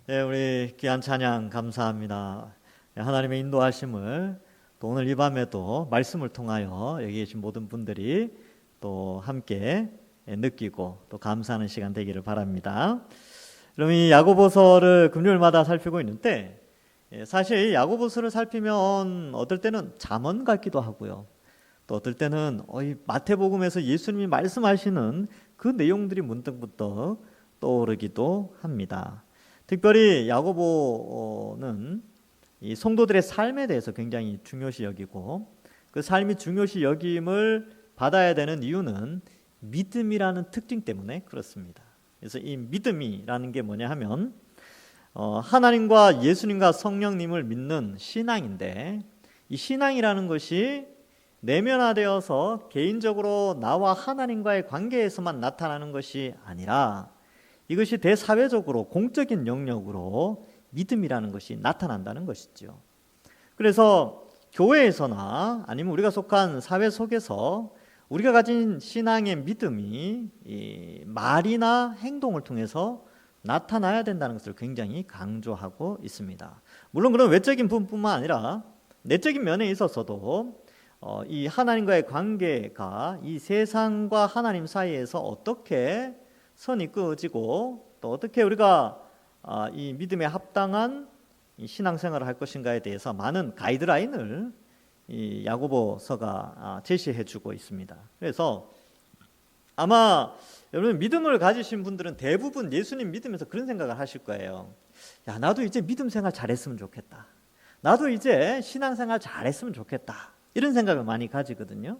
네, 우리 귀한 찬양 감사합니다. 네, 하나님의 인도하심을 또 오늘 이 밤에도 말씀을 통하여 여기 계신 모든 분들이 또 함께 느끼고 또 감사하는 시간 되기를 바랍니다. 그럼 이 야고보서를 금요일마다 살피고 있는데 사실 야고보서를 살피면 어떨 때는 잠언 같기도 하고요. 또 어떨 때는 이 마태복음에서 예수님이 말씀하시는 그 내용들이 문득문득 떠오르기도 합니다. 특별히 야고보는 이 성도들의 삶에 대해서 굉장히 중요시 여기고 그 삶이 중요시 여김을 받아야 되는 이유는 믿음이라는 특징 때문에 그렇습니다. 그래서 이 믿음이라는 게 뭐냐 하면 하나님과 예수님과 성령님을 믿는 신앙인데 이 신앙이라는 것이 내면화되어서 개인적으로 나와 하나님과의 관계에서만 나타나는 것이 아니라 이것이 대사회적으로 공적인 영역으로 믿음이라는 것이 나타난다는 것이죠. 그래서 교회에서나 아니면 우리가 속한 사회 속에서 우리가 가진 신앙의 믿음이 이 말이나 행동을 통해서 나타나야 된다는 것을 굉장히 강조하고 있습니다. 물론 그런 외적인 부분뿐만 아니라 내적인 면에 있어서도 이 하나님과의 관계가 이 세상과 하나님 사이에서 어떻게 선이 그어지고 또 어떻게 우리가 이 믿음에 합당한 이 신앙생활을 할 것인가에 대해서 많은 가이드라인을 이 야고보서가 제시해주고 있습니다. 그래서 아마 여러분 믿음을 가지신 분들은 대부분 예수님 믿으면서 그런 생각을 하실 거예요. 야, 나도 이제 믿음 생활 잘했으면 좋겠다. 나도 이제 신앙생활 잘했으면 좋겠다. 이런 생각을 많이 가지거든요.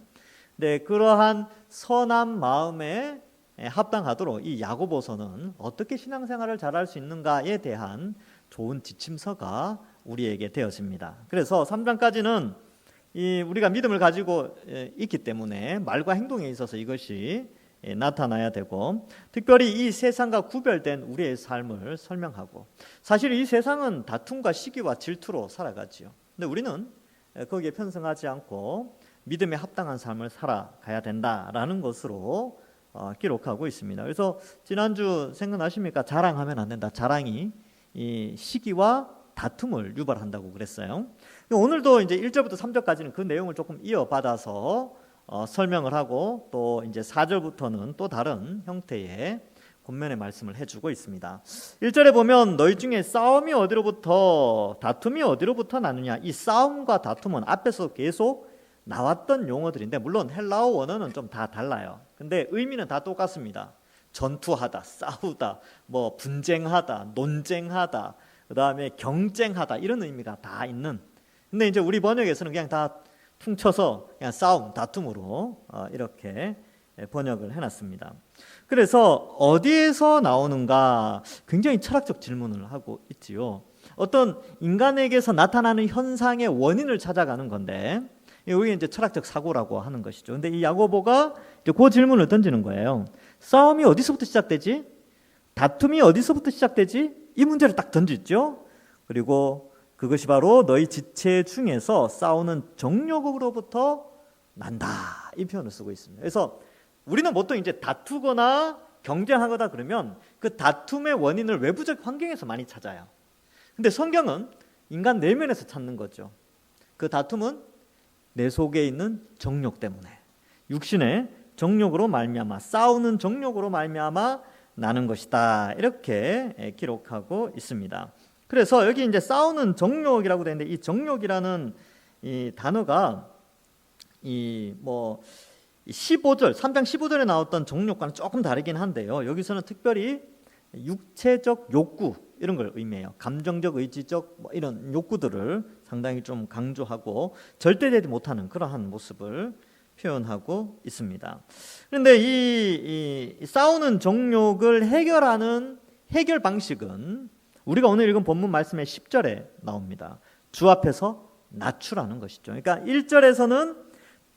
네, 그러한 선한 마음에 합당하도록 이 야고보서는 어떻게 신앙생활을 잘할 수 있는가에 대한 좋은 지침서가 우리에게 되었습니다. 그래서 3장까지는 우리가 믿음을 가지고 있기 때문에 말과 행동에 있어서 이것이 나타나야 되고 특별히 이 세상과 구별된 우리의 삶을 설명하고 사실 이 세상은 다툼과 시기와 질투로 살아가지요. 근데 우리는 거기에 편승하지 않고 믿음에 합당한 삶을 살아가야 된다라는 것으로 기록하고 있습니다. 그래서 지난주 생각나십니까? 자랑하면 안 된다. 자랑이 이 시기와 다툼을 유발한다고 그랬어요. 오늘도 이제 1절부터 3절까지는 그 내용을 조금 이어받아서 설명을 하고 또 이제 4절부터는 또 다른 형태의 권면의 말씀을 해주고 있습니다. 1절에 보면 너희 중에 싸움이 어디로부터 다툼이 어디로부터 나느냐. 이 싸움과 다툼은 앞에서 계속 나왔던 용어들인데 물론 헬라어 원어는 좀 다 달라요. 근데 의미는 다 똑같습니다. 전투하다, 싸우다, 뭐 분쟁하다, 논쟁하다, 그 다음에 경쟁하다 이런 의미가 다 있는. 근데 이제 우리 번역에서는 그냥 다 퉁쳐서 그냥 싸움, 다툼으로 이렇게 번역을 해놨습니다. 그래서 어디에서 나오는가 굉장히 철학적 질문을 하고 있지요. 어떤 인간에게서 나타나는 현상의 원인을 찾아가는 건데 이게 이제 철학적 사고라고 하는 것이죠. 근데 이 야고보가 이제 그 질문을 던지는 거예요. 싸움이 어디서부터 시작되지? 다툼이 어디서부터 시작되지? 이 문제를 딱 던지죠. 그리고 그것이 바로 너희 지체 중에서 싸우는 정욕으로부터 난다. 이 표현을 쓰고 있습니다. 그래서 우리는 보통 이제 다투거나 경쟁하거나 그러면 그 다툼의 원인을 외부적 환경에서 많이 찾아요. 근데 성경은 인간 내면에서 찾는 거죠. 그 다툼은 내 속에 있는 정욕 때문에 육신의 정욕으로 말미암아 싸우는 정욕으로 말미암아 나는 것이다. 이렇게 기록하고 있습니다. 그래서 여기 이제 싸우는 정욕이라고 되는데 이 정욕이라는 이 단어가 15절 3장 15절에 나왔던 정욕과는 조금 다르긴 한데요. 여기서는 특별히 육체적 욕구 이런 걸 의미해요. 감정적, 의지적 이런 욕구들을 상당히 좀 강조하고 절대되지 못하는 그러한 모습을 표현하고 있습니다. 그런데 이 싸우는 정욕을 해결하는 해결 방식은 우리가 오늘 읽은 본문 말씀의 10절에 나옵니다. 주 앞에서 낮추라는 것이죠. 그러니까 1절에서는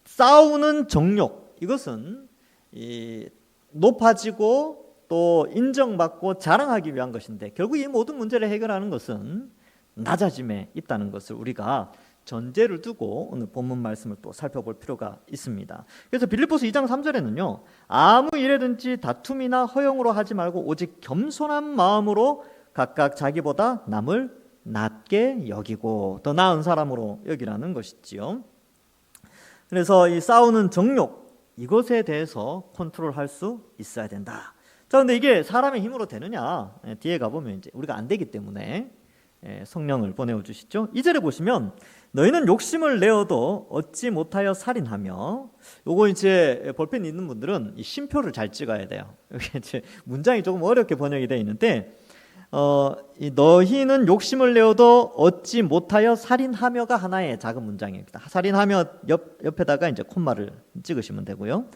싸우는 정욕 이것은 높아지고 또 인정받고 자랑하기 위한 것인데 결국 이 모든 문제를 해결하는 것은 낮아짐에 있다는 것을 우리가 전제를 두고 오늘 본문 말씀을 또 살펴볼 필요가 있습니다. 그래서 빌립보서 2장 3절에는요. 아무 일에든지 다툼이나 허용으로 하지 말고 오직 겸손한 마음으로 각각 자기보다 남을 낮게 여기고 더 나은 사람으로 여기라는 것이지요. 그래서 이 싸우는 정욕, 이것에 대해서 컨트롤할 수 있어야 된다. 자, 근데 이게 사람의 힘으로 되느냐? 뒤에 가보면 이제 우리가 안 되기 때문에 성령을 보내어 주시죠. 2절에 보시면 너희는 욕심을 내어도 얻지 못하여 살인하며, 요거 이제 볼펜 있는 분들은 이 쉼표를 잘 찍어야 돼요. 여기 이제 문장이 조금 어렵게 번역이 되어 있는데 너희는 욕심을 내어도 얻지 못하여 살인하며가 하나의 작은 문장입니다. 살인하며 옆에다가 이제 콤마를 찍으시면 되고요.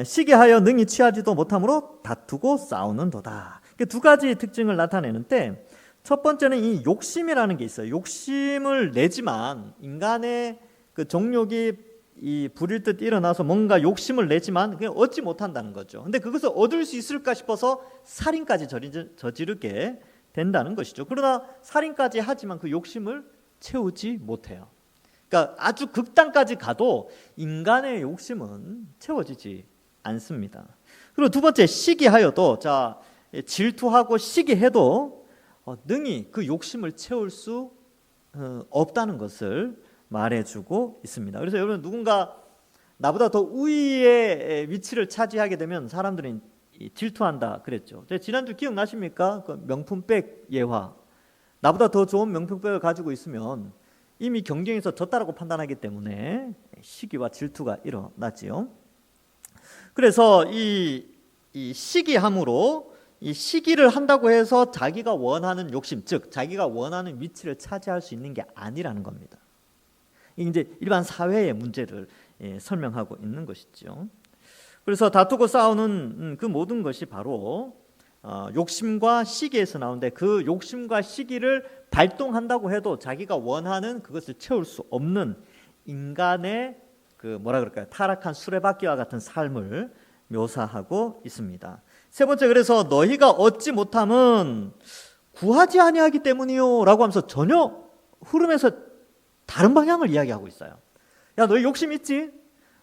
시기하여 능히 취하지도 못함으로 다투고 싸우는도다. 두 가지 특징을 나타내는데, 첫 번째는 이 욕심이라는 게 있어요. 욕심을 내지만 인간의 그 정욕이 이 부릴 듯 일어나서 뭔가 욕심을 내지만 그냥 얻지 못한다는 거죠. 근데 그것을 얻을 수 있을까 싶어서 살인까지 저지르게 된다는 것이죠. 그러나 살인까지 하지만 그 욕심을 채우지 못해요. 그러니까 아주 극단까지 가도 인간의 욕심은 채워지지 않습니다. 그리고 두 번째, 시기하여도, 자, 질투하고 시기해도 능히 그 욕심을 채울 수 없다는 것을 말해주고 있습니다. 그래서 여러분, 누군가 나보다 더 우위의 위치를 차지하게 되면 사람들은 질투한다 그랬죠. 지난주 기억나십니까? 그 명품백 예화. 나보다 더 좋은 명품백을 가지고 있으면 이미 경쟁에서 졌다라고 판단하기 때문에 시기와 질투가 일어나지요. 그래서 이 시기함으로, 이 시기를 한다고 해서 자기가 원하는 욕심, 즉 자기가 원하는 위치를 차지할 수 있는 게 아니라는 겁니다. 이제 일반 사회의 문제를 설명하고 있는 것이죠. 그래서 다투고 싸우는 그 모든 것이 바로 욕심과 시기에서 나오는데, 그 욕심과 시기를 발동한다고 해도 자기가 원하는 그것을 채울 수 없는 인간의 그 뭐라 그럴까요? 타락한 수레바퀴와 같은 삶을 묘사하고 있습니다. 세 번째, 그래서 너희가 얻지 못함은 구하지 아니하기 때문이요 라고 하면서 전혀 흐름에서 다른 방향을 이야기하고 있어요. 야, 너희 욕심 있지?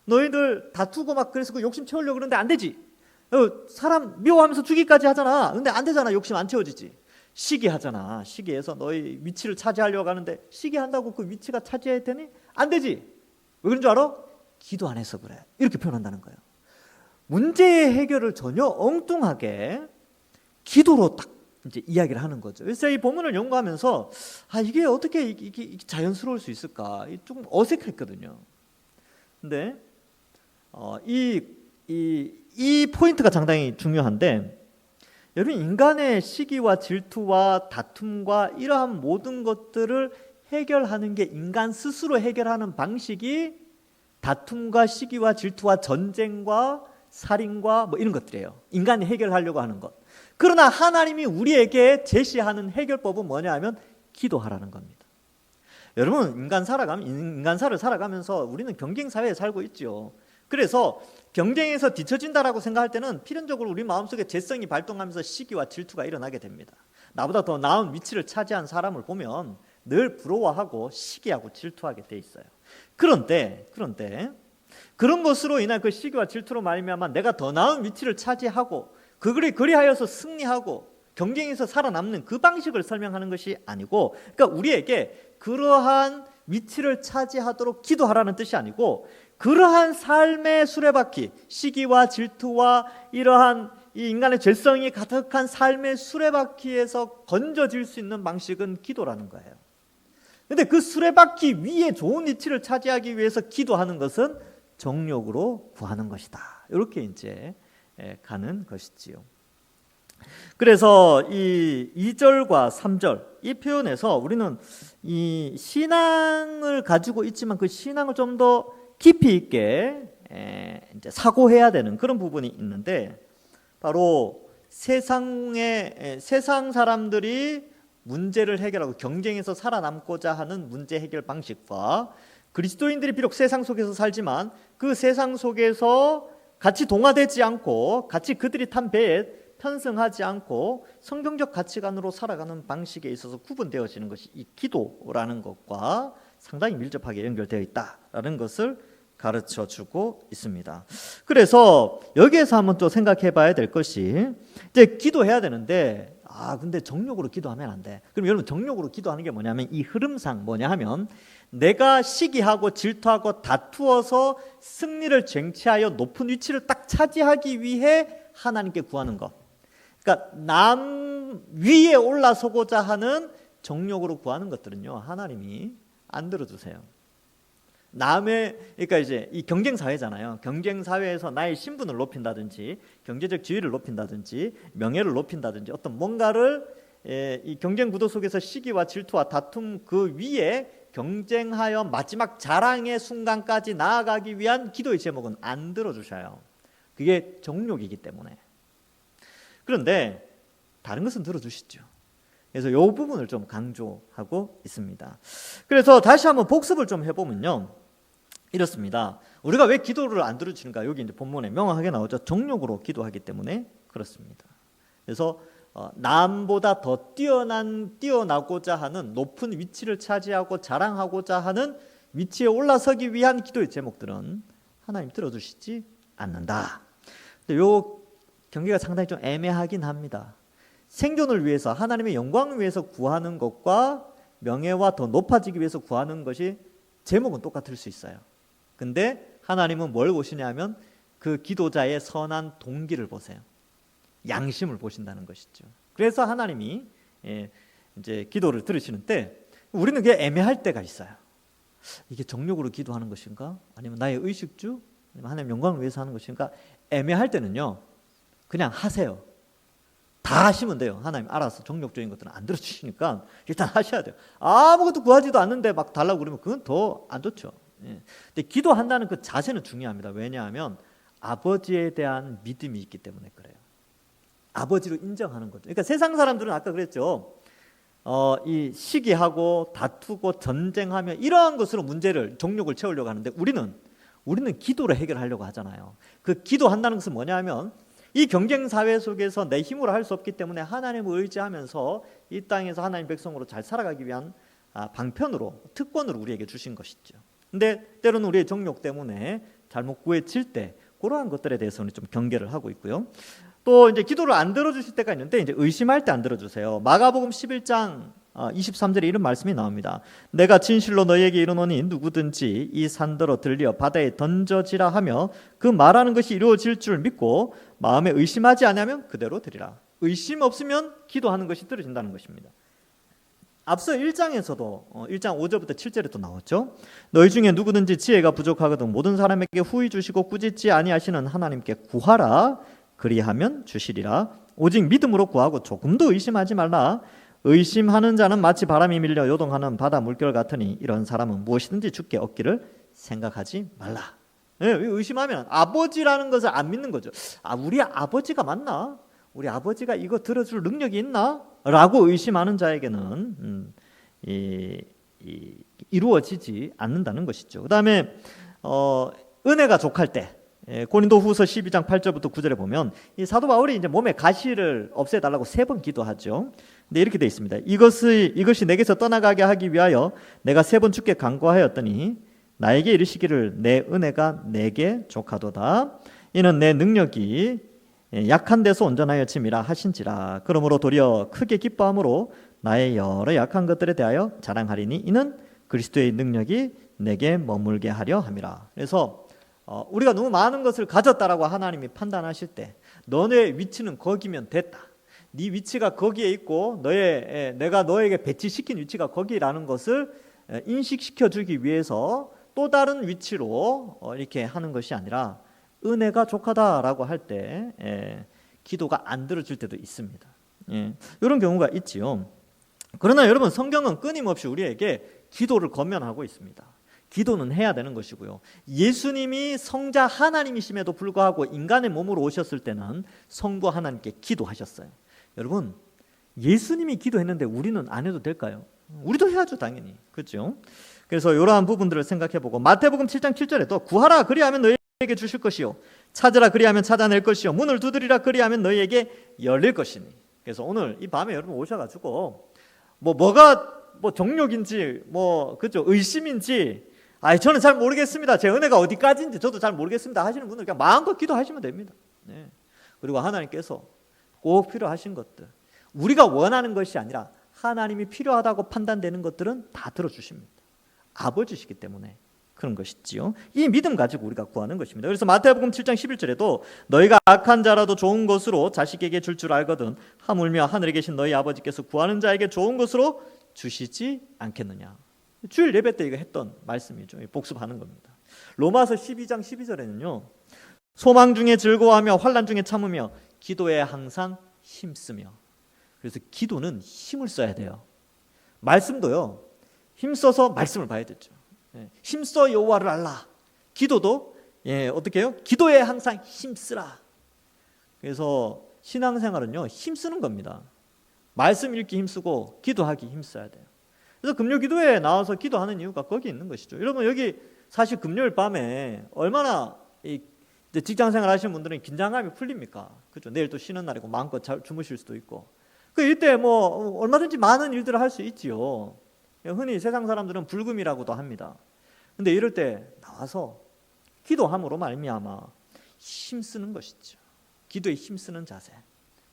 너희들 다투고 막 그래서 그 욕심 채우려고 그러는데 안 되지. 사람 미워하면서 죽이까지 하잖아. 근데 안 되잖아. 욕심 안 채워지지. 시기하잖아. 시기해서 너희 위치를 차지하려고 하는데 시기한다고 그 위치가 차지해야 되니? 안 되지. 왜 그런 줄 알아? 기도 안 해서 그래. 이렇게 표현한다는 거예요. 문제의 해결을 전혀 엉뚱하게 기도로 딱 이제 이야기를 하는 거죠. 그래서 이 본문을 연구하면서 이게 어떻게 이게 자연스러울 수 있을까? 조금 어색했거든요. 근데 이 포인트가 상당히 중요한데, 여러분, 인간의 시기와 질투와 다툼과 이러한 모든 것들을 해결하는 게, 인간 스스로 해결하는 방식이 다툼과 시기와 질투와 전쟁과 살인과 뭐 이런 것들이에요. 인간이 해결하려고 하는 것. 그러나 하나님이 우리에게 제시하는 해결법은 뭐냐 하면 기도하라는 겁니다. 여러분, 인간사를 살아가면서 우리는 경쟁사회에 살고 있죠. 그래서 경쟁에서 뒤처진다라고 생각할 때는 필연적으로 우리 마음속에 죄성이 발동하면서 시기와 질투가 일어나게 됩니다. 나보다 더 나은 위치를 차지한 사람을 보면 늘 부러워하고 시기하고 질투하게 돼 있어요. 그런데 그런 것으로 인한 그 시기와 질투로 말미암아 내가 더 나은 위치를 차지하고 그리하여서 승리하고 경쟁에서 살아남는 그 방식을 설명하는 것이 아니고, 그러니까 우리에게 그러한 위치를 차지하도록 기도하라는 뜻이 아니고, 그러한 삶의 수레바퀴, 시기와 질투와 이러한 이 인간의 죄성이 가득한 삶의 수레바퀴에서 건져질 수 있는 방식은 기도라는 거예요. 그런데 그 수레바퀴 위에 좋은 위치를 차지하기 위해서 기도하는 것은 정욕으로 구하는 것이다. 이렇게 이제 가는 것이지요. 그래서 이 2절과 3절 이 표현에서 우리는 이 신앙을 가지고 있지만 그 신앙을 좀 더 깊이 있게 이제 사고해야 되는 그런 부분이 있는데, 바로 세상 사람들이 문제를 해결하고 경쟁에서 살아남고자 하는 문제 해결 방식과 그리스도인들이 비록 세상 속에서 살지만 그 세상 속에서 같이 동화되지 않고 같이 그들이 탄 배에 편승하지 않고 성경적 가치관으로 살아가는 방식에 있어서 구분되어지는 것이 이 기도라는 것과 상당히 밀접하게 연결되어 있다라는 것을 가르쳐주고 있습니다. 그래서 여기에서 한번 또 생각해 봐야 될 것이, 이제 기도해야 되는데 근데 정욕으로 기도하면 안 돼. 그럼 여러분 정욕으로 기도하는 게 뭐냐면 이 흐름상 뭐냐 하면 내가 시기하고 질투하고 다투어서 승리를 쟁취하여 높은 위치를 딱 차지하기 위해 하나님께 구하는 것. 그러니까 남 위에 올라서고자 하는 정욕으로 구하는 것들은요, 하나님이 안 들어주세요. 그러니까 이제 이 경쟁 사회잖아요. 경쟁 사회에서 나의 신분을 높인다든지 경제적 지위를 높인다든지 명예를 높인다든지 어떤 뭔가를 이 경쟁 구도 속에서 시기와 질투와 다툼 그 위에 경쟁하여 마지막 자랑의 순간까지 나아가기 위한 기도의 제목은 안 들어주셔요. 그게 정욕이기 때문에. 그런데 다른 것은 들어주시죠. 그래서 이 부분을 좀 강조하고 있습니다. 그래서 다시 한번 복습을 좀 해보면요, 이렇습니다. 우리가 왜 기도를 안 들어주는가? 여기 이제 본문에 명확하게 나오죠. 정욕으로 기도하기 때문에 그렇습니다. 그래서 남보다 더 뛰어나고자 하는 높은 위치를 차지하고 자랑하고자 하는 위치에 올라서기 위한 기도의 제목들은 하나님 들어주시지 않는다. 근데 요 경계가 상당히 좀 애매하긴 합니다. 생존을 위해서 하나님의 영광을 위해서 구하는 것과 명예와 더 높아지기 위해서 구하는 것이 제목은 똑같을 수 있어요. 근데 하나님은 뭘 보시냐면 그 기도자의 선한 동기를 보세요. 양심을 보신다는 것이죠. 그래서 하나님이 이제 기도를 들으시는 때 우리는 그게 애매할 때가 있어요. 이게 정욕으로 기도하는 것인가? 아니면 나의 의식주? 아니면 하나님 영광을 위해서 하는 것인가? 애매할 때는요, 그냥 하세요. 다 하시면 돼요. 하나님 알아서 정욕적인 것들은 안 들어주시니까 일단 하셔야 돼요. 아무것도 구하지도 않는데 막 달라고 그러면 그건 더 안 좋죠. 근데 기도한다는 그 자세는 중요합니다. 왜냐하면 아버지에 대한 믿음이 있기 때문에 그래요. 아버지로 인정하는 거죠. 그러니까 세상 사람들은 아까 그랬죠. 이 시기하고 다투고 전쟁하며 이러한 것으로 문제를 정욕을 채우려고 하는데 우리는 기도로 해결하려고 하잖아요. 그 기도한다는 것은 뭐냐면 이 경쟁 사회 속에서 내 힘으로 할 수 없기 때문에 하나님을 의지하면서 이 땅에서 하나님 백성으로 잘 살아가기 위한 방편으로 특권으로 우리에게 주신 것이죠. 근데 때로는 우리의 정욕 때문에 잘못 구해질 때 그러한 것들에 대해서는 좀 경계를 하고 있고요. 또 이제 기도를 안 들어주실 때가 있는데 이제 의심할 때 안 들어주세요. 마가복음 11장 23절에 이런 말씀이 나옵니다. 내가 진실로 너희에게 이르노니 누구든지 이 산더러 들려 바다에 던져지라 하며 그 말하는 것이 이루어질 줄 믿고 마음에 의심하지 않으면 그대로 되리라. 의심 없으면 기도하는 것이 들어진다는 것입니다. 앞서 1장에서도 1장 5절부터 7절에 또 나왔죠. 너희 중에 누구든지 지혜가 부족하거든 모든 사람에게 후히 주시고 꾸짖지 아니하시는 하나님께 구하라. 그리하면 주시리라. 오직 믿음으로 구하고 조금도 의심하지 말라. 의심하는 자는 마치 바람이 밀려 요동하는 바다 물결 같으니 이런 사람은 무엇이든지 주께 얻기를 생각하지 말라. 의심하면 아버지라는 것을 안 믿는 거죠. 우리 아버지가 맞나? 우리 아버지가 이거 들어줄 능력이 있나? 라고 의심하는 자에게는 이루어지지 않는다는 것이죠. 그 다음에 은혜가 족할 때 고린도후서 12장 8절부터 9절에 보면 이 사도 바울이 이제 몸에 가시를 없애달라고 3번 기도하죠. 근데 이렇게 되어 있습니다. 이것이 내게서 떠나가게 하기 위하여 내가 3번 주께 간구하였더니 나에게 이르시기를 내 은혜가 내게 족하도다. 이는 내 능력이 약한 데서 온전하여 침이라 하신지라. 그러므로 도리어 크게 기뻐함으로 나의 여러 약한 것들에 대하여 자랑하리니 이는 그리스도의 능력이 내게 머물게 하려 함이라. 그래서 우리가 너무 많은 것을 가졌다라고 하나님이 판단하실 때 너의 위치는 거기면 됐다. 네 위치가 거기에 있고 내가 너에게 배치시킨 위치가 거기라는 것을 인식시켜 주기 위해서 또 다른 위치로 이렇게 하는 것이 아니라 은혜가 족하다라고 할 때 기도가 안 들어질 때도 있습니다. 이런 경우가 있지요. 그러나 여러분 성경은 끊임없이 우리에게 기도를 권면하고 있습니다. 기도는 해야 되는 것이고요. 예수님이 성자 하나님이심에도 불구하고 인간의 몸으로 오셨을 때는 성부 하나님께 기도하셨어요. 여러분 예수님이 기도했는데 우리는 안 해도 될까요? 우리도 해야죠 당연히. 그렇죠? 그래서 이러한 부분들을 생각해보고 마태복음 7장 7절에도 구하라 그리하면 너희에게 주실 것이요 찾으라 그리하면 찾아낼 것이요 문을 두드리라 그리하면 너희에게 열릴 것이니. 그래서 오늘 이 밤에 여러분 오셔가지고 뭐가 정욕인지 그죠 의심인지 저는 잘 모르겠습니다. 제 은혜가 어디까지인지 저도 잘 모르겠습니다 하시는 분들 그냥 마음껏 기도하시면 됩니다. 그리고 하나님께서 꼭 필요하신 것들 우리가 원하는 것이 아니라 하나님이 필요하다고 판단되는 것들은 다 들어주십니다. 아버지시기 때문에 그런 것이지요. 이 믿음 가지고 우리가 구하는 것입니다. 그래서 마태복음 7장 11절에도 너희가 악한 자라도 좋은 것으로 자식에게 줄 줄 알거든 하물며 하늘에 계신 너희 아버지께서 구하는 자에게 좋은 것으로 주시지 않겠느냐. 주일 예배 때 이거 했던 말씀이죠. 복습하는 겁니다. 로마서 12장 12절에는요. 소망 중에 즐거워하며 환난 중에 참으며 기도에 항상 힘쓰며. 그래서 기도는 힘을 써야 돼요. 말씀도요. 힘써서 말씀을 봐야 되죠. 힘써 여호와를 알라. 기도도 어떻게 해요? 기도에 항상 힘쓰라. 그래서 신앙생활은요. 힘쓰는 겁니다. 말씀 읽기 힘쓰고 기도하기 힘써야 돼요. 그래서 금요 기도회에 나와서 기도하는 이유가 거기 있는 것이죠. 여러분 여기 사실 금요일 밤에 얼마나 직장생활 하시는 분들은 긴장감이 풀립니까? 그렇죠. 내일 또 쉬는 날이고 마음껏 잘 주무실 수도 있고. 이때 뭐 얼마든지 많은 일들을 할 수 있지요. 흔히 세상 사람들은 불금이라고도 합니다. 근데 이럴 때 나와서 기도함으로 말미암아 힘쓰는 것이죠. 기도에 힘쓰는 자세.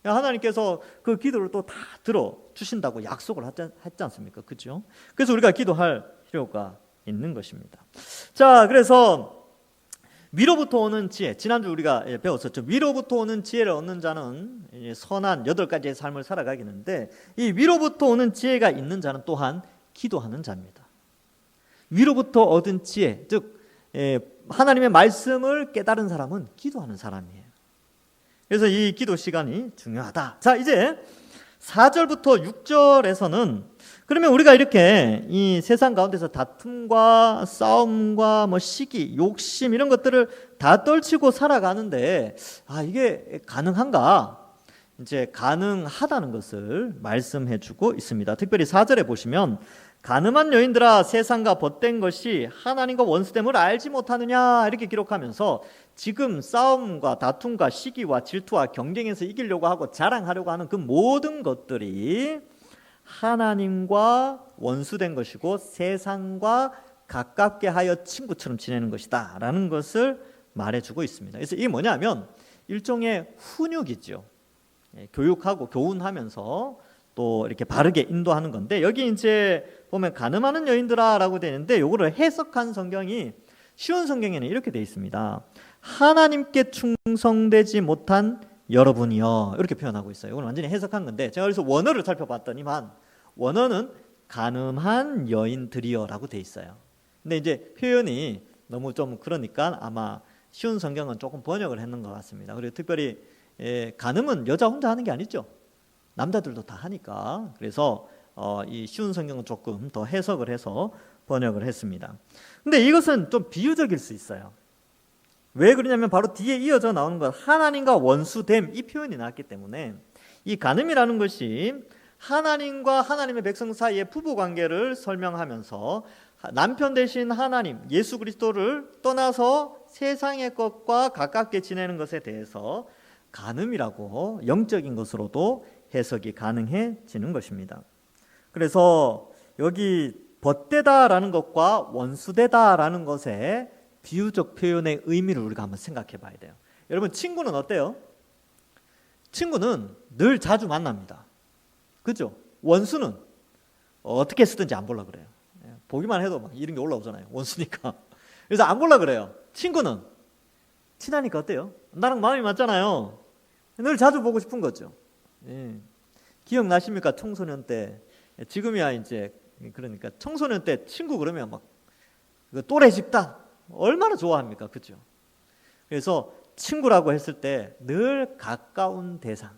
하나님께서 그 기도를 또 다 들어주신다고 약속을 했지 않습니까? 그렇죠? 그래서 우리가 기도할 필요가 있는 것입니다. 자, 그래서 위로부터 오는 지혜, 지난주 우리가 배웠었죠. 위로부터 오는 지혜를 얻는 자는 선한 8가지의 삶을 살아가겠는데 이 위로부터 오는 지혜가 있는 자는 또한 기도하는 자입니다. 위로부터 얻은 지혜, 즉 하나님의 말씀을 깨달은 사람은 기도하는 사람이에요. 그래서 이 기도 시간이 중요하다. 자, 이제 4절부터 6절에서는 그러면 우리가 이렇게 이 세상 가운데서 다툼과 싸움과 뭐 시기, 욕심 이런 것들을 다 떨치고 살아가는데 이게 가능한가? 이제 가능하다는 것을 말씀해 주고 있습니다. 특별히 4절에 보시면 가늠한 여인들아 세상과 벗된 것이 하나님과 원수됨을 알지 못하느냐 이렇게 기록하면서 지금 싸움과 다툼과 시기와 질투와 경쟁에서 이기려고 하고 자랑하려고 하는 그 모든 것들이 하나님과 원수된 것이고 세상과 가깝게 하여 친구처럼 지내는 것이다 라는 것을 말해주고 있습니다. 그래서 이게 뭐냐면 일종의 훈육이죠. 교육하고 교훈하면서 또 이렇게 바르게 인도하는 건데 여기 이제 보면 가늠하는 여인들아라고 되는데 요거를 해석한 성경이 쉬운 성경에는 이렇게 되어 있습니다. 하나님께 충성되지 못한 여러분이여 이렇게 표현하고 있어요. 이건 완전히 해석한 건데 제가 그래서 원어를 살펴봤더니만 원어는 가늠한 여인들이여라고 되어 있어요. 근데 이제 표현이 너무 좀 그러니까 아마 쉬운 성경은 조금 번역을 했는 것 같습니다. 그리고 특별히 가늠은 여자 혼자 하는 게 아니죠. 남자들도 다 하니까 그래서 이 쉬운 성경은 조금 더 해석을 해서 번역을 했습니다. 근데 이것은 좀 비유적일 수 있어요. 왜 그러냐면 바로 뒤에 이어져 나오는 것 하나님과 원수됨 이 표현이 나왔기 때문에 이 간음이라는 것이 하나님과 하나님의 백성 사이의 부부관계를 설명하면서 남편 대신 하나님 예수 그리스도를 떠나서 세상의 것과 가깝게 지내는 것에 대해서 간음이라고 영적인 것으로도 해석이 가능해지는 것입니다. 그래서 여기 벗되다라는 것과 원수되다라는 것의 비유적 표현의 의미를 우리가 한번 생각해 봐야 돼요. 여러분 친구는 어때요? 친구는 늘 자주 만납니다. 그죠? 원수는 어떻게 쓰든지 안 보려고 그래요. 보기만 해도 막 이런 게 올라오잖아요. 원수니까. 그래서 안 보려고 그래요. 친구는 친하니까 어때요? 나랑 마음이 맞잖아요. 늘 자주 보고 싶은 거죠. 기억나십니까? 청소년 때 지금이야 이제 그러니까 청소년 때 친구 그러면 막 또래 집단 얼마나 좋아합니까? 그죠? 그래서 친구라고 했을 때 늘 가까운 대상,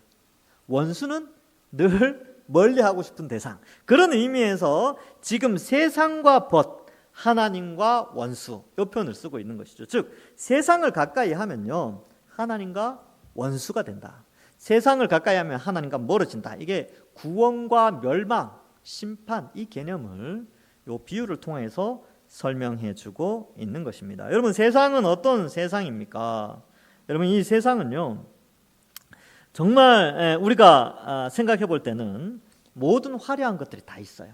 원수는 늘 멀리하고 싶은 대상. 그런 의미에서 지금 세상과 벗, 하나님과 원수 이 표현을 쓰고 있는 것이죠. 즉 세상을 가까이 하면요 하나님과 원수가 된다. 세상을 가까이 하면 하나님과 멀어진다. 이게 구원과 멸망, 심판 이 개념을 이 비유를 통해서 설명해 주고 있는 것입니다. 여러분 세상은 어떤 세상입니까? 여러분 이 세상은요 정말 우리가 생각해 볼 때는 모든 화려한 것들이 다 있어요.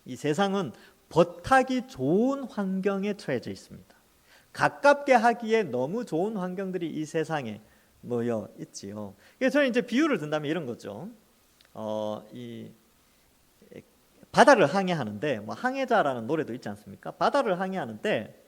이 세상은 벗하기 좋은 환경에 처해져 있습니다. 가깝게 하기에 너무 좋은 환경들이 이 세상에 놓여 있지요. 그래서 저는 이제 비유를 든다면 이런 거죠. 이 바다를 항해하는데 뭐 항해자라는 노래도 있지 않습니까? 바다를 항해하는데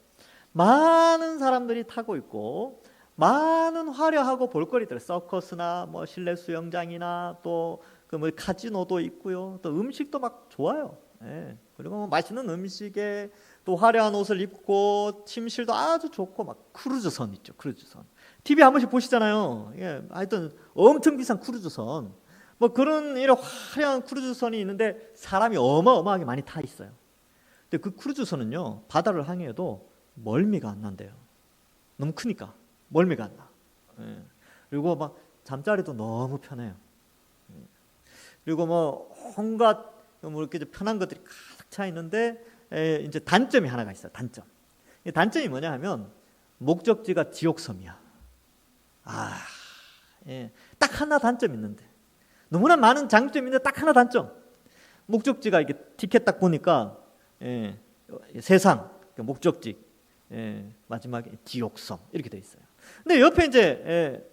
많은 사람들이 타고 있고 많은 화려하고 볼거리들, 서커스나 뭐 실내 수영장이나 또 그 뭐 카지노도 있고요. 또 음식도 막 좋아요. 예. 그리고 뭐 맛있는 음식에 또 화려한 옷을 입고 침실도 아주 좋고 막 크루즈선 있죠. 크루즈선. TV 한 번씩 보시잖아요. 예. 하여튼 엄청 비싼 크루즈선. 뭐 그런 이런 화려한 크루즈선이 있는데 사람이 어마어마하게 많이 타 있어요. 근데 그 크루즈선은요, 바다를 항해해도 멀미가 안 난대요. 너무 크니까 멀미가 안 나. 예. 그리고 막 잠자리도 너무 편해요. 예. 그리고 뭐 온갖 뭐 이렇게 편한 것들이 가득 차 있는데 이제 단점이 하나가 있어요. 단점. 이 단점이 뭐냐 하면 목적지가 지옥섬이야. 예. 딱 하나 단점 있는데 너무나 많은 장점인데 딱 하나 단점. 목적지가 이렇게 티켓 딱 보니까 세상 목적지 마지막에 지옥섬 이렇게 돼 있어요. 근데 옆에 이제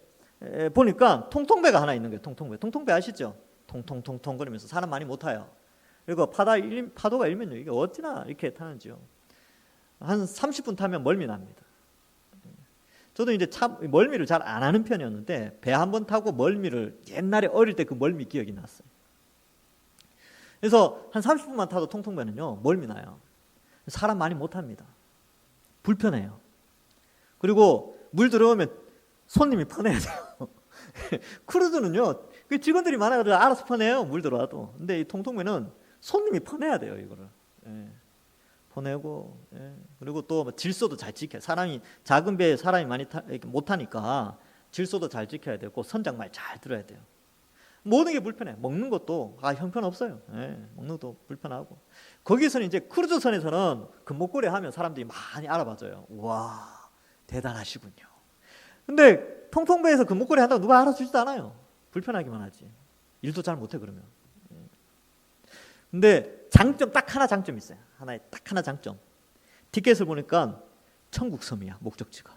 보니까 통통배가 하나 있는 거예요. 통통배 아시죠? 통통통통 거리면서 사람 많이 못 타요. 그리고 파도가 일면요. 이게 어찌나 이렇게 타는지요. 한 30분 타면 멀미 납니다. 저도 이제 멀미를 잘 안 하는 편이었는데 배 한 번 타고 멀미를 옛날에 어릴 때 그 멀미 기억이 났어요. 그래서 한 30분만 타도 통통배는요 멀미 나요. 사람 많이 못 탑니다. 불편해요. 그리고 물 들어오면 손님이 퍼내야 돼요. 크루즈는요 직원들이 많아가지고 알아서 퍼내요. 물 들어와도. 근데 이 통통배는 손님이 퍼내야 돼요. 이거를. 보내고 그리고 또 질서도 잘 지켜요. 사람이 작은 배에 사람이 많이 못 타니까 질서도 잘 지켜야 되고 선장 말 잘 들어야 돼요. 모든 게 불편해. 먹는 것도 형편없어요. 먹는 것도 불편하고. 거기서는 이제 크루즈선에서는 금목걸이 하면 사람들이 많이 알아봐줘요. 와 대단하시군요. 근데 통통배에서 금목걸이 한다고 누가 알아주지도 않아요. 불편하기만 하지. 일도 잘 못해 그러면. 근데 장점 딱 하나 장점 있어요. 딱 하나 장점. 티켓을 보니까 천국섬이야. 목적지가.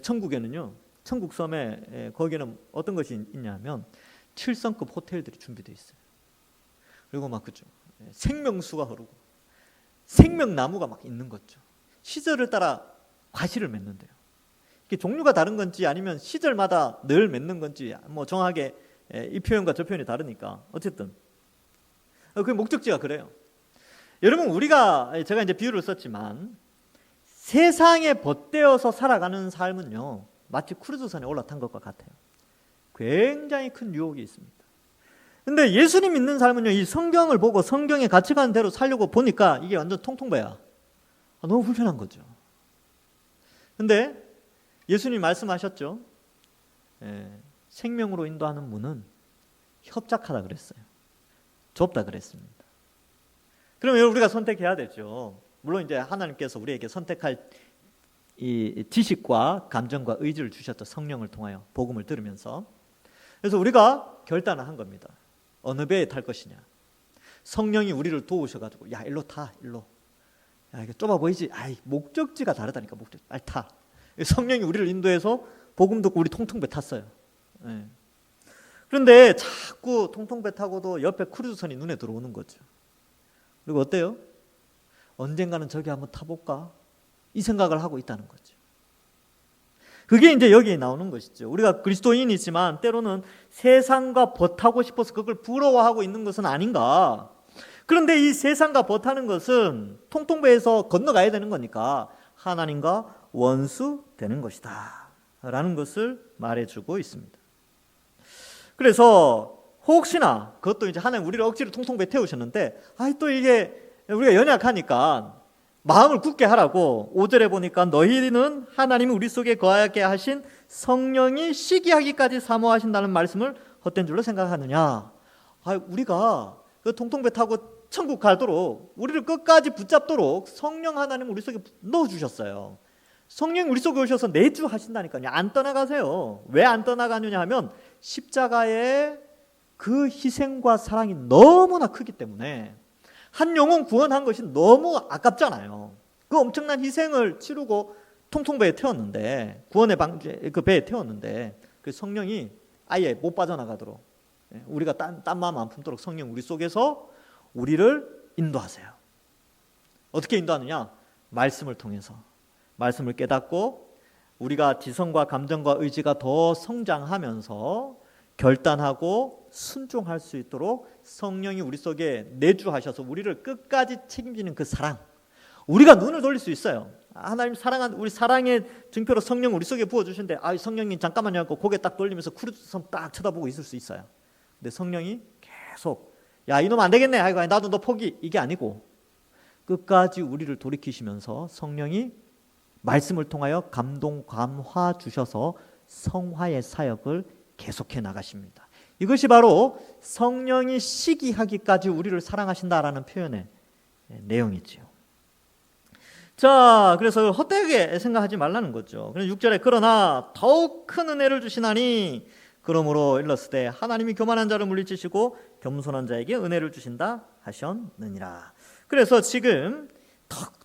천국에는요. 천국섬에 거기는 어떤 것이 있냐면 7성급 호텔들이 준비되어 있어요. 그리고 막 그죠. 생명수가 흐르고 생명나무가 막 있는 거죠. 시절을 따라 과실을 맺는데요. 이게 종류가 다른 건지 아니면 시절마다 늘 맺는 건지 뭐 정확하게 이 표현과 저 표현이 다르니까 어쨌든 그 목적지가 그래요. 여러분 제가 이제 비유를 썼지만 세상에 벗대어서 살아가는 삶은요 마치 크루즈선에 올라탄 것과 같아요. 굉장히 큰 유혹이 있습니다. 근데 예수님 믿는 삶은요 이 성경을 보고 성경의 가치관대로 살려고 보니까 이게 완전 통통배야. 너무 불편한 거죠. 근데 예수님 말씀하셨죠. 생명으로 인도하는 문은 협착하다 그랬어요. 좁다 그랬습니다. 그러면 우리가 선택해야 되죠. 물론 이제 하나님께서 우리에게 선택할 이 지식과 감정과 의지를 주셨죠. 성령을 통하여 복음을 들으면서. 그래서 우리가 결단을 한 겁니다. 어느 배에 탈 것이냐. 성령이 우리를 도우셔가지고 야 일로 타 일로. 야 이게 좁아 보이지. 목적지가 다르다니까 목적. 타. 성령이 우리를 인도해서 복음 듣고 우리 통통배 탔어요. 그런데 자꾸 통통배 타고도 옆에 크루즈선이 눈에 들어오는 거죠. 그리고 어때요? 언젠가는 저기 한번 타볼까? 이 생각을 하고 있다는 거죠. 그게 이제 여기에 나오는 것이죠. 우리가 그리스도인이지만 때로는 세상과 벗하고 싶어서 그걸 부러워하고 있는 것은 아닌가. 그런데 이 세상과 벗하는 것은 통통배에서 건너가야 되는 거니까 하나님과 원수 되는 것이다 라는 것을 말해주고 있습니다. 그래서 혹시나 그것도 이제 하나님 우리를 억지로 통통배 태우셨는데 또 이게 우리가 연약하니까 마음을 굳게 하라고 5절에 보니까 너희는 하나님이 우리 속에 거하게 하신 성령이 시기하기까지 사모하신다는 말씀을 헛된 줄로 생각하느냐. 우리가 그 통통배 타고 천국 가도록 우리를 끝까지 붙잡도록 성령 하나님 우리 속에 넣어주셨어요. 성령이 우리 속에 오셔서 내주하신다니까요. 안 떠나가세요. 왜 안 떠나가느냐 하면 십자가의 그 희생과 사랑이 너무나 크기 때문에 한 영혼 구원한 것이 너무 아깝잖아요. 그 엄청난 희생을 치르고 통통배에 태웠는데 구원의 방주에 그 배에 태웠는데 그 성령이 아예 못 빠져나가도록 우리가 딴 마음 안 품도록 성령 우리 속에서 우리를 인도하세요. 어떻게 인도하느냐? 말씀을 통해서. 말씀을 깨닫고 우리가 지성과 감정과 의지가 더 성장하면서 결단하고 순종할 수 있도록 성령이 우리 속에 내주하셔서 우리를 끝까지 책임지는 그 사랑, 우리가 눈을 돌릴 수 있어요. 하나님 사랑한 우리 사랑의 증표로 성령 우리 속에 부어주신데, 성령님 잠깐만요 하고 고개 딱 돌리면서 크루즈섬 딱 쳐다보고 있을 수 있어요. 근데 성령이 계속 야 이놈 안 되겠네, 아이고 나도 너 포기, 이게 아니고 끝까지 우리를 돌이키시면서 성령이 말씀을 통하여 감동 감화 주셔서 성화의 사역을 계속해 나가십니다. 이것이 바로 성령이 시기하기까지 우리를 사랑하신다라는 표현의 내용이지요. 자, 그래서 헛되게 생각하지 말라는 거죠. 그래서 6절에 그러나 더욱 큰 은혜를 주시나니 그러므로 일렀으되 하나님이 교만한 자를 물리치시고 겸손한 자에게 은혜를 주신다 하셨느니라. 그래서 지금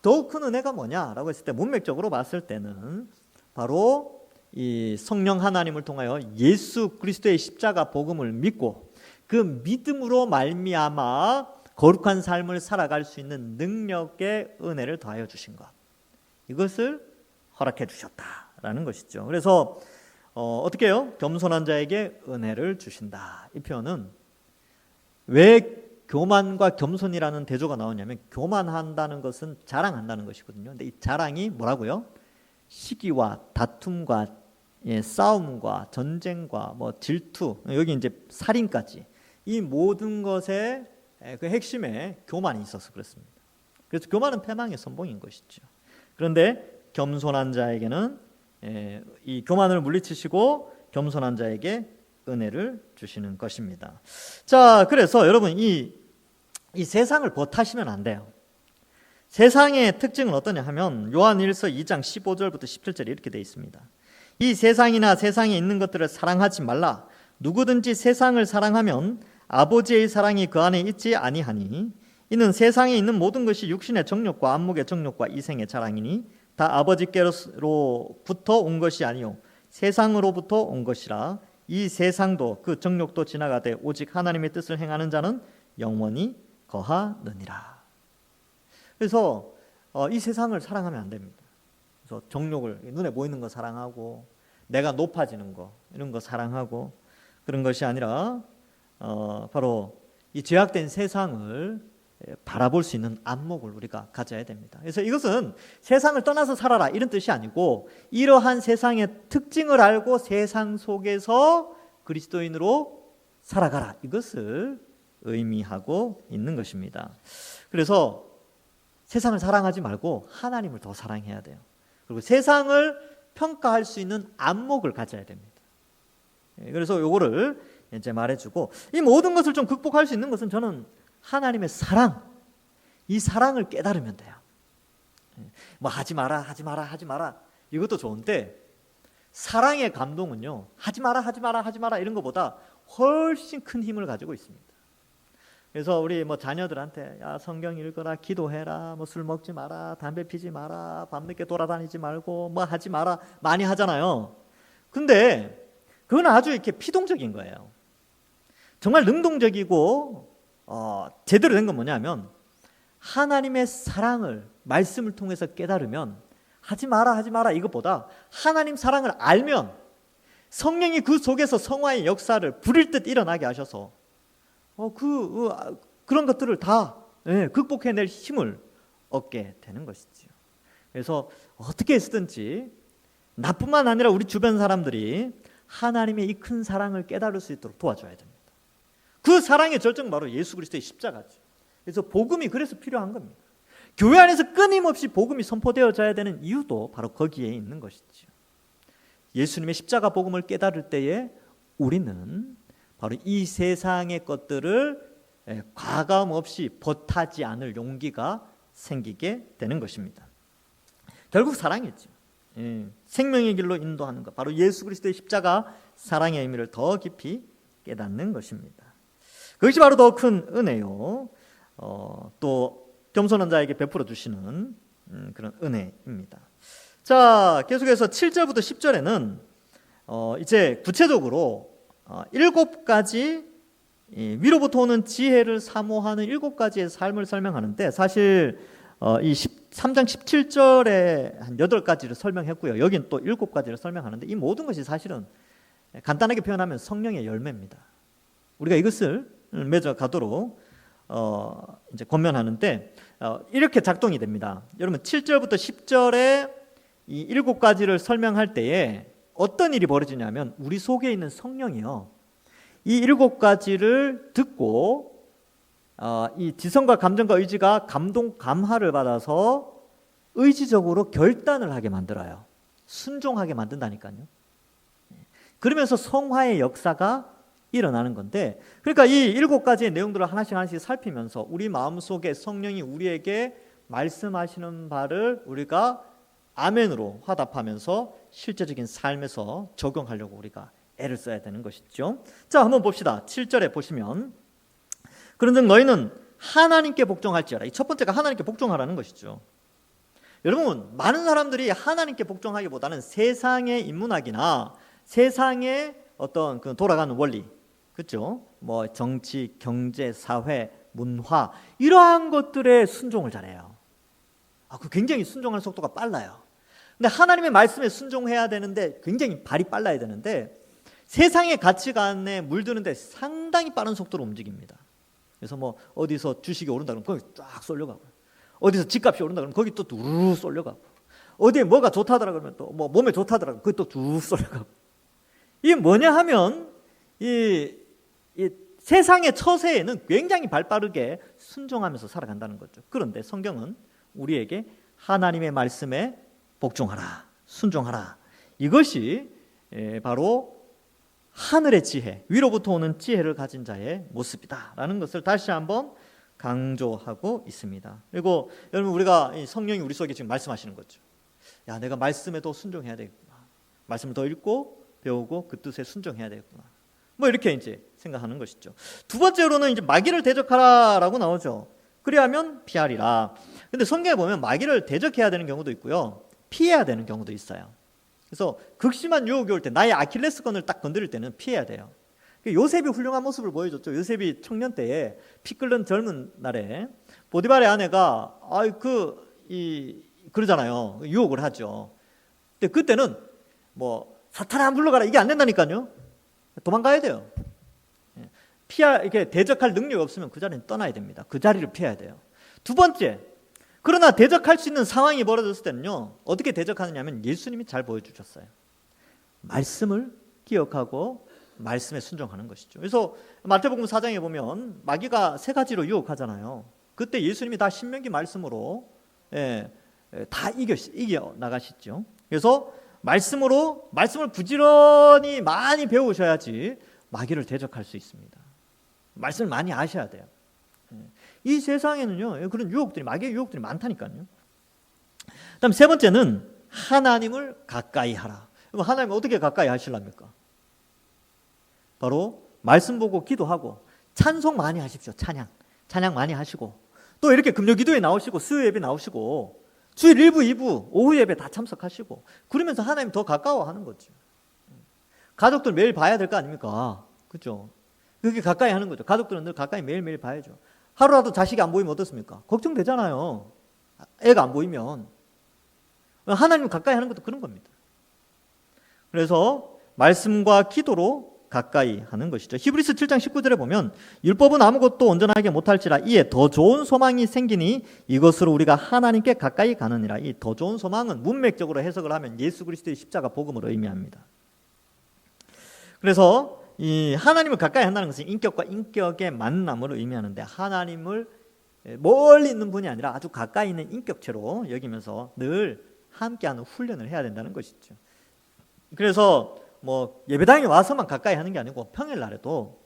더욱 큰 은혜가 뭐냐라고 했을 때 문맥적으로 봤을 때는 바로 이 성령 하나님을 통하여 예수 그리스도의 십자가 복음을 믿고 그 믿음으로 말미암아 거룩한 삶을 살아갈 수 있는 능력의 은혜를 더하여 주신 것, 이것을 허락해 주셨다라는 것이죠. 그래서 어떻게 해요? 겸손한 자에게 은혜를 주신다. 이 표현은 왜 교만과 겸손이라는 대조가 나오냐면, 교만한다는 것은 자랑한다는 것이거든요. 근데 이 자랑이 뭐라고요? 시기와 다툼과 싸움과 전쟁과 질투, 여기 이제 살인까지, 이 모든 것의 그 핵심에 교만이 있어서 그렇습니다. 그래서 교만은 패망의 선봉인 것이죠. 그런데 겸손한 자에게는 이 교만을 물리치시고 겸손한 자에게 은혜를 주시는 것입니다. 자, 그래서 여러분 이 세상을 버타시면 안 돼요. 세상의 특징은 어떠냐 하면 요한일서 2장 15절부터 17절에 이렇게 되어 있습니다. 이 세상이나 세상에 있는 것들을 사랑하지 말라. 누구든지 세상을 사랑하면 아버지의 사랑이 그 안에 있지 아니하니 이는 세상에 있는 모든 것이 육신의 정욕과 안목의 정욕과 이생의 자랑이니 다 아버지께로부터 온 것이 아니요 세상으로부터 온 것이라. 이 세상도 그 정욕도 지나가되 오직 하나님의 뜻을 행하는 자는 영원히 거하느니라. 그래서 이 세상을 사랑하면 안 됩니다. 그래서 정욕을, 눈에 보이는 거 사랑하고 내가 높아지는 거 이런 거 사랑하고 그런 것이 아니라 바로 이 죄악된 세상을 바라볼 수 있는 안목을 우리가 가져야 됩니다. 그래서 이것은 세상을 떠나서 살아라 이런 뜻이 아니고, 이러한 세상의 특징을 알고 세상 속에서 그리스도인으로 살아가라, 이것을 의미하고 있는 것입니다. 그래서 세상을 사랑하지 말고 하나님을 더 사랑해야 돼요. 그리고 세상을 평가할 수 있는 안목을 가져야 됩니다. 그래서 요거를 이제 말해주고, 이 모든 것을 좀 극복할 수 있는 것은 저는 하나님의 사랑, 이 사랑을 깨달으면 돼요. 하지 마라 이것도 좋은데, 사랑의 감동은요 하지 마라 이런 것보다 훨씬 큰 힘을 가지고 있습니다. 그래서 우리 자녀들한테 야 성경 읽어라, 기도해라, 술 먹지 마라, 담배 피지 마라, 밤늦게 돌아다니지 말고 하지 마라 많이 하잖아요. 근데 그건 아주 이렇게 피동적인 거예요. 정말 능동적이고 제대로 된 건 뭐냐면, 하나님의 사랑을 말씀을 통해서 깨달으면 하지 마라 이것보다 하나님 사랑을 알면 성령이 그 속에서 성화의 역사를 부릴 듯 일어나게 하셔서 그런 것들을 다 극복해낼 힘을 얻게 되는 것이죠. 그래서 어떻게 했든지 나뿐만 아니라 우리 주변 사람들이 하나님의 이 큰 사랑을 깨달을 수 있도록 도와줘야 됩니다. 그 사랑의 절정은 바로 예수 그리스도의 십자가죠. 그래서 복음이 그래서 필요한 겁니다. 교회 안에서 끊임없이 복음이 선포되어져야 되는 이유도 바로 거기에 있는 것이죠. 예수님의 십자가 복음을 깨달을 때에 우리는 바로 이 세상의 것들을 과감 없이 버타지 않을 용기가 생기게 되는 것입니다. 결국 사랑이죠. 생명의 길로 인도하는 것, 바로 예수 그리스도의 십자가 사랑의 의미를 더 깊이 깨닫는 것입니다. 그것이 바로 더 큰 은혜요, 또 겸손한 자에게 베풀어 주시는 그런 은혜입니다. 자, 계속해서 7절부터 10절에는 이제 구체적으로 7가지 위로부터 오는 지혜를 사모하는 7가지의 삶을 설명하는데 사실 이 3장 17절에 한 8가지를 설명했고요. 여긴 또 7가지를 설명하는데 이 모든 것이 사실은 간단하게 표현하면 성령의 열매입니다. 우리가 이것을 맺어 가도록 이제 권면하는데 이렇게 작동이 됩니다. 여러분 7절부터 10절에 이 7가지를 설명할 때에 어떤 일이 벌어지냐면 우리 속에 있는 성령이요, 이 7가지를 듣고 이 지성과 감정과 의지가 감동 감화를 받아서 의지적으로 결단을 하게 만들어요. 순종하게 만든다니까요. 그러면서 성화의 역사가 일어나는 건데, 그러니까 이 7가지의 내용들을 하나씩 살피면서 우리 마음속에 성령이 우리에게 말씀하시는 바를 우리가 아멘으로 화답하면서 실제적인 삶에서 적용하려고 우리가 애를 써야 되는 것이죠. 자, 한번 봅시다. 7절에 보시면 그런즉 너희는 하나님께 복종할지어라. 이 첫 번째가 하나님께 복종하라는 것이죠. 여러분, 많은 사람들이 하나님께 복종하기보다는 세상의 인문학이나 세상의 어떤 그 돌아가는 원리, 그렇죠? 뭐 정치, 경제, 사회, 문화 이러한 것들에 순종을 잘해요. 그 굉장히 순종하는 속도가 빨라요. 근데 하나님의 말씀에 순종해야 되는데 굉장히 발이 빨라야 되는데 세상의 가치관에 물드는데 상당히 빠른 속도로 움직입니다. 그래서 뭐 어디서 주식이 오른다 그러면 거기 쫙 쏠려가고, 어디서 집값이 오른다 그러면 거기 또 두루 쏠려가고, 어디에 뭐가 좋다더라 그러면 또 뭐 몸에 좋다더라 그러면 거기 또 쭉 쏠려가고. 이게 뭐냐 하면 이 세상의 처세에는 굉장히 발빠르게 순종하면서 살아간다는 거죠. 그런데 성경은 우리에게 하나님의 말씀에 복종하라, 순종하라, 이것이 바로 하늘의 지혜, 위로부터 오는 지혜를 가진 자의 모습이다라는 것을 다시 한번 강조하고 있습니다. 그리고 여러분, 우리가 성령이 우리 속에 지금 말씀하시는 거죠. 야, 내가 말씀에도 순종해야 되겠구나. 말씀을 더 읽고 배우고 그 뜻에 순종해야 되겠구나. 뭐 이렇게 이제 생각하는 것이죠. 두 번째로는 이제 마귀를 대적하라라고 나오죠. 그리하면 피하리라. 근데 성경에 보면 마귀를 대적해야 되는 경우도 있고요, 피해야 되는 경우도 있어요. 그래서 극심한 유혹이 올 때, 나의 아킬레스건을 딱 건드릴 때는 피해야 돼요. 요셉이 훌륭한 모습을 보여줬죠. 요셉이 청년 때에 피 끓는 젊은 날에 보디발의 아내가 그러잖아요. 유혹을 하죠. 근데 그때는 뭐 사탄아 물러가라 이게 안 된다니까요. 도망가야 돼요. 이렇게 대적할 능력이 없으면 그 자리는 떠나야 됩니다. 그 자리를 피해야 돼요. 두 번째, 그러나 대적할 수 있는 상황이 벌어졌을 때는요, 어떻게 대적하느냐 하면 예수님이 잘 보여주셨어요. 말씀을 기억하고 말씀에 순종하는 것이죠. 그래서 마태복음 4장에 보면 마귀가 3가지로 유혹하잖아요. 그때 예수님이 다 신명기 말씀으로 다 이겨 나가시죠. 그래서 말씀을 부지런히 많이 배우셔야지 마귀를 대적할 수 있습니다. 말씀을 많이 아셔야 돼요. 이 세상에는요, 그런 유혹들이, 마귀의 유혹들이 많다니까요. 그다음 세 번째는 하나님을 가까이 하라. 그럼 하나님 어떻게 가까이 하시랍니까? 바로 말씀 보고 기도하고 찬송 많이 하십시오. 찬양 많이 하시고, 또 이렇게 금요 기도에 나오시고 수요 예배 나오시고 주일 1부, 2부, 오후 예배 다 참석하시고, 그러면서 하나님 더 가까워하는 거죠. 가족들 매일 봐야 될 거 아닙니까? 그렇죠? 그게 가까이 하는 거죠. 가족들은 늘 가까이 매일매일 봐야죠. 하루라도 자식이 안 보이면 어떻습니까? 걱정되잖아요. 애가 안 보이면. 하나님 가까이 하는 것도 그런 겁니다. 그래서 말씀과 기도로 가까이 하는 것이죠. 히브리서 7장 19절에 보면 율법은 아무것도 온전하게 못할지라 이에 더 좋은 소망이 생기니 이것으로 우리가 하나님께 가까이 가느니라. 이 더 좋은 소망은 문맥적으로 해석을 하면 예수 그리스도의 십자가 복음을 의미합니다. 그래서 이 하나님을 가까이 한다는 것은 인격과 인격의 만남을 의미하는데, 하나님을 멀리 있는 분이 아니라 아주 가까이 있는 인격체로 여기면서 늘 함께하는 훈련을 해야 된다는 것이죠. 그래서 뭐 예배당에 와서만 가까이 하는 게 아니고 평일날에도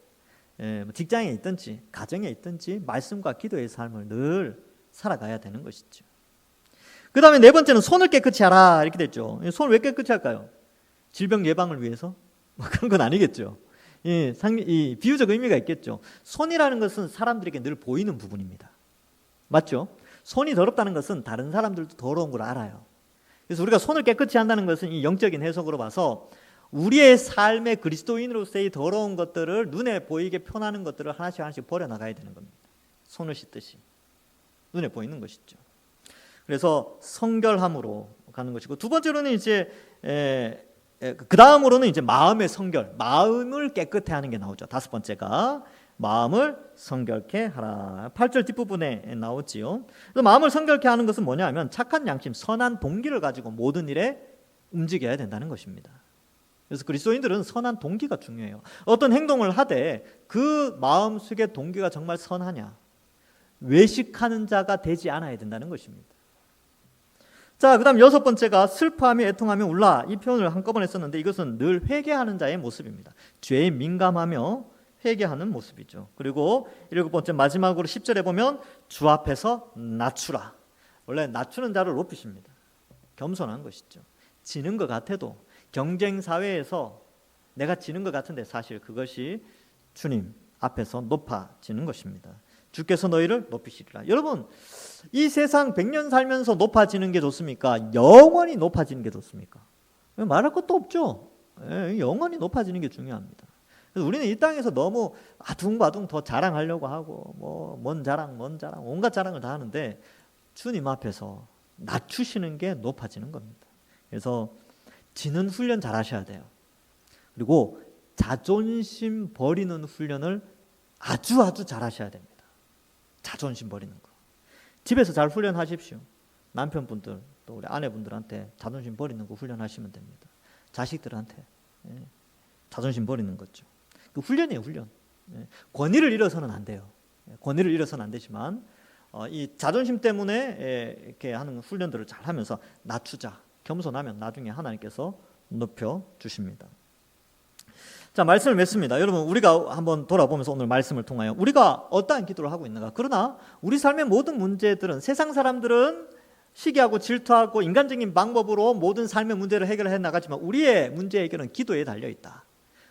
직장에 있든지 가정에 있든지 말씀과 기도의 삶을 늘 살아가야 되는 것이죠. 그 다음에 네 번째는 손을 깨끗이 하라 이렇게 됐죠. 손을 왜 깨끗이 할까요? 질병 예방을 위해서? 그런 건 아니겠죠. 이 비유적 의미가 있겠죠. 손이라는 것은 사람들에게 늘 보이는 부분입니다. 맞죠? 손이 더럽다는 것은 다른 사람들도 더러운 걸 알아요. 그래서 우리가 손을 깨끗이 한다는 것은 이 영적인 해석으로 봐서 우리의 삶의 그리스도인으로서의 더러운 것들을 눈에 보이게 표현하는 것들을 하나씩 하나씩 버려나가야 되는 겁니다. 손을 씻듯이 눈에 보이는 것이죠. 그래서 성결함으로 가는 것이고, 두 번째로는 이제 그 다음으로는 이제 마음의 성결, 마음을 깨끗해 하는 게 나오죠. 다섯 번째가 마음을 성결케 하라. 8절 뒷부분에 나오지요. 그래서 마음을 성결케 하는 것은 뭐냐 하면 착한 양심, 선한 동기를 가지고 모든 일에 움직여야 된다는 것입니다. 그래서 그리스도인들은 선한 동기가 중요해요. 어떤 행동을 하되 그 마음속의 동기가 정말 선하냐, 외식하는 자가 되지 않아야 된다는 것입니다. 자, 그 다음 여섯 번째가 슬퍼하며 애통하며 울라. 이 표현을 한꺼번에 썼는데 이것은 늘 회개하는 자의 모습입니다. 죄에 민감하며 회개하는 모습이죠. 그리고 일곱 번째 마지막으로 10절에 보면 주 앞에서 낮추라. 원래 낮추는 자를 높이십니다. 겸손한 것이죠. 지는 것 같아도 경쟁 사회에서 내가 지는 것 같은데 사실 그것이 주님 앞에서 높아지는 것입니다. 주께서 너희를 높이시리라. 여러분, 이 세상 100년 살면서 높아지는 게 좋습니까? 영원히 높아지는 게 좋습니까? 말할 것도 없죠. 영원히 높아지는 게 중요합니다. 그래서 우리는 이 땅에서 너무 아둥바둥 더 자랑하려고 하고 뭔 자랑 온갖 자랑을 다 하는데 주님 앞에서 낮추시는 게 높아지는 겁니다. 그래서 지는 훈련 잘 하셔야 돼요. 그리고 자존심 버리는 훈련을 아주 잘 하셔야 됩니다. 자존심 버리는 거. 집에서 잘 훈련하십시오. 남편분들 또 우리 아내분들한테 자존심 버리는 거 훈련하시면 됩니다. 자식들한테 자존심 버리는 거죠. 그 훈련이에요, 훈련. 권위를 잃어서는 안 돼요. 권위를 잃어서는 안 되지만 이 자존심 때문에 이렇게 하는 훈련들을 잘 하면서 낮추자, 겸손하면 나중에 하나님께서 높여 주십니다. 자, 말씀을 맺습니다. 여러분, 우리가 한번 돌아보면서 오늘 말씀을 통하여 우리가 어떠한 기도를 하고 있는가. 그러나 우리 삶의 모든 문제들은, 세상 사람들은 시기하고 질투하고 인간적인 방법으로 모든 삶의 문제를 해결해 나가지만 우리의 문제 해결은 기도에 달려 있다.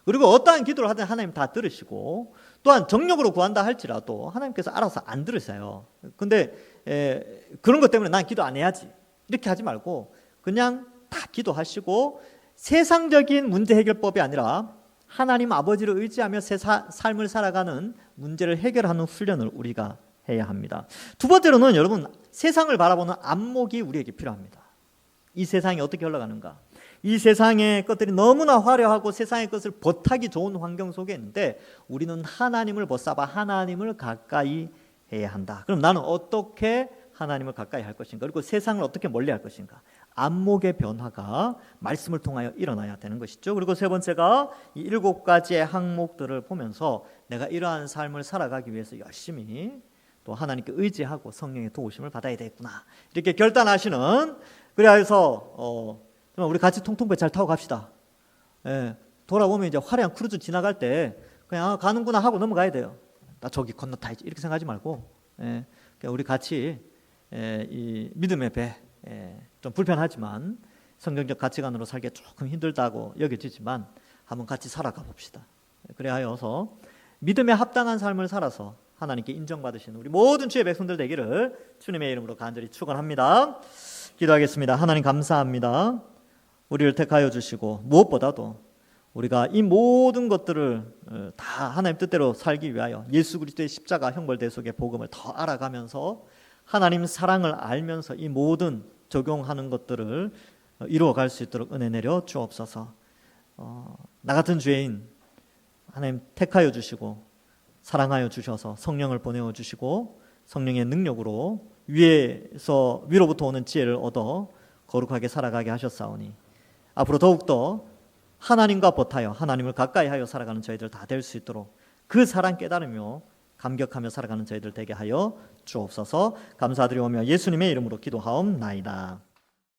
그리고 어떠한 기도를 하든 하나님 다 들으시고, 또한 정욕으로 구한다 할지라도 하나님께서 알아서 안 들으세요. 근데 그런 것 때문에 난 기도 안 해야지 이렇게 하지 말고 그냥 다 기도하시고, 세상적인 문제 해결법이 아니라 하나님 아버지를 의지하며 삶을 살아가는 문제를 해결하는 훈련을 우리가 해야 합니다. 두 번째로는 여러분, 세상을 바라보는 안목이 우리에게 필요합니다. 이 세상이 어떻게 흘러가는가, 이 세상의 것들이 너무나 화려하고 세상의 것을 버타기 좋은 환경 속에 있는데 우리는 하나님을 벗삼아 하나님을 가까이 해야 한다. 그럼 나는 어떻게 하나님을 가까이 할 것인가, 그리고 세상을 어떻게 멀리할 것인가. 안목의 변화가 말씀을 통하여 일어나야 되는 것이죠. 그리고 세 번째가 이 7가지의 항목들을 보면서 내가 이러한 삶을 살아가기 위해서 열심히 또 하나님께 의지하고 성령의 도우심을 받아야 되겠구나, 이렇게 결단하시는, 그래서 우리 같이 통통배 잘 타고 갑시다. 돌아보면 이제 화려한 크루즈 지나갈 때 그냥 가는구나 하고 넘어가야 돼요. 나 저기 건너타야지 이렇게 생각하지 말고, 우리 같이 이 믿음의 배, 좀 불편하지만 성경적 가치관으로 살기 조금 힘들다고 여겨지지만 한번 같이 살아가 봅시다. 그래하여서 믿음에 합당한 삶을 살아서 하나님께 인정받으시는 우리 모든 주의 백성들 되기를 주님의 이름으로 간절히 축원합니다. 기도하겠습니다. 하나님 감사합니다. 우리를 택하여 주시고 무엇보다도 우리가 이 모든 것들을 다 하나님 뜻대로 살기 위하여 예수 그리스도의 십자가 형벌 대속의 복음을 더 알아가면서 하나님 사랑을 알면서 이 모든 적용하는 것들을 이루어갈 수 있도록 은혜 내려 주옵소서. 나 같은 죄인 하나님 택하여 주시고 사랑하여 주셔서 성령을 보내어 주시고 성령의 능력으로 위로부터 오는 지혜를 얻어 거룩하게 살아가게 하셨사오니 앞으로 더욱더 하나님과 버타여 하나님을 가까이 하여 살아가는 저희들 다 될 수 있도록 그 사랑 깨달으며 감격하며 살아가는 저희들 되게 하여 주옵소서. 감사드리오며 예수님의 이름으로 기도하옵나이다.